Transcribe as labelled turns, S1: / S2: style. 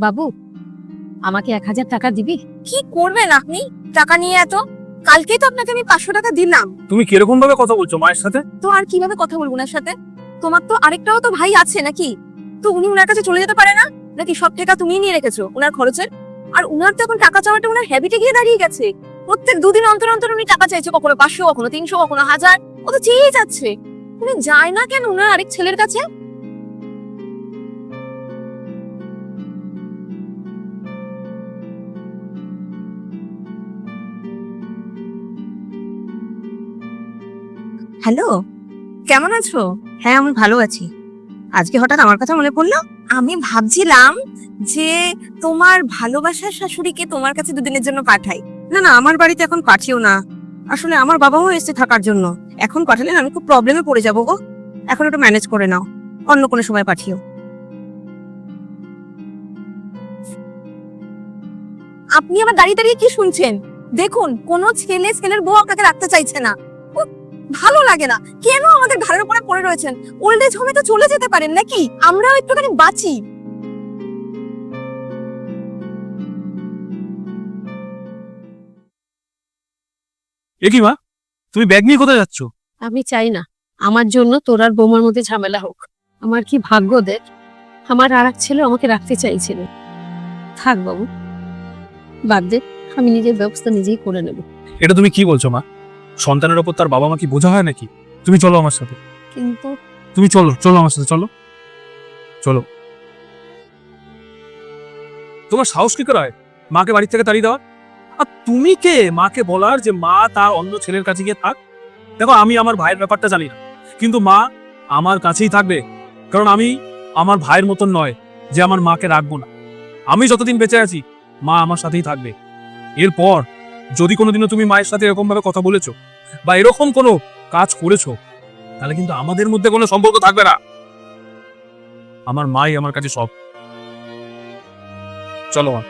S1: বাবু, আমাকে 1000 টাকা দিবি?
S2: কি করবেন আপনি টাকা নিয়ে এত? কালকেই তো আপনাকে আমি 500 টাকা দিলাম।
S3: তুমি কিরকম ভাবে কথা বলছো মায়ের সাথে?
S2: তো আর কিভাবে কথা বলবো ওনার সাথে? তোমার তো আরেকটাও তো ভাই আছে নাকি? তো উনি ওনার কাছে চলে যেতে পারে না নাকি? সব টাকা তুমিই নিয়ে রেখেছো ওনার খরচের। আর উনার তো এখন টাকা চাওয়াটা ওনার হ্যাবিটে গিয়ে দাঁড়িয়ে গেছে। প্রত্যেক 2 দিন অন্তর অন্তর উনি টাকা চাইছে, কখনো 500, কখনো 300, কখনো 1000। ও তো চেয়েই যাচ্ছে। উনি যায় না কেন ওনার আরেক ছেলের কাছে? হ্যালো, কেমন আছো?
S1: হ্যাঁ, আমি ভালো আছি। আজকে হঠাৎ আমার কথা মনে পড়লো?
S2: আমি ভাবছিলাম যে তোমার ভালোবাসার শাশুড়িকে তোমার কাছে 2 দিনের জন্য পাঠাই।
S1: না না, আমার বাড়িতে এখন পাঠিও না। আসলে আমার বাবাও এসে থাকার জন্য। এখন পাঠালে না আমি খুব প্রবলেমে পড়ে যাবো গো। এখন একটু ম্যানেজ করে নাও, অন্য কোনো সময় পাঠিও।
S2: আপনি আবার দাঁড়িয়ে দাঁড়িয়ে কি শুনছেন? দেখুন, কোনো ছেলের বউ আপনাকে রাখতে চাইছে না। উফ, ভালো লাগে না। কেন আমাদের ঘাড়ের উপরে পড়ে রয়েছেন? ওল্ড এজ হোমে তো চলে যেতে পারেন নাকি? আমরাও একটুখানি বাঁচি।
S3: এ কি মা, তুমি ব্যাগ নিয়ে কোথায় যাচ্ছ?
S1: আমি চাই না আমার জন্য তোর আর বৌমার মধ্যে ঝামেলা হোক। আমার কি ভাগ্য দেখ, আমার আর এক ছেলে আমাকে রাখতে চাইছিল। থাক বাবু, বাদ দে, আমি নিজের ব্যবস্থা নিজেই করে নেব।
S3: এটা তুমি কি বলছো মা? সন্তানের ওপর তার বাবা মা কি বোঝা হয় নাকি? তুমি চলো আমার সাথে।
S1: কিন্তু
S3: তুমি চলো, চলো আমার সাথে, চলো চলো। তোমার সাহস কি করে হয় মাকে বাড়ি থেকে তাড়িয়ে দেওয়ার? আর তুমি কে মাকে বলার যে মা তার অন্য ছেলের কাছে গিয়ে থাক? দেখো, আমি আমার ভাইয়ের ব্যাপারটা জানি না, কিন্তু মা আমার কাছেই থাকবে। কারণ আমি আমার ভাইয়ের মতন নয় যে আমার মাকে রাখবো না। আমি যতদিন বেঁচে আছি মা আমার সাথেই থাকবে। এরপর যদি কোনোদিনও তুমি মায়ের সাথে এরকম ভাবে কথা বলেছো বা এরকম কোনো কাজ করেছো, তাহলে কিন্তু আমাদের মধ্যে কোনো সম্পর্ক থাকবে না। আমার মাই আমার কাছে সব। চলো মা।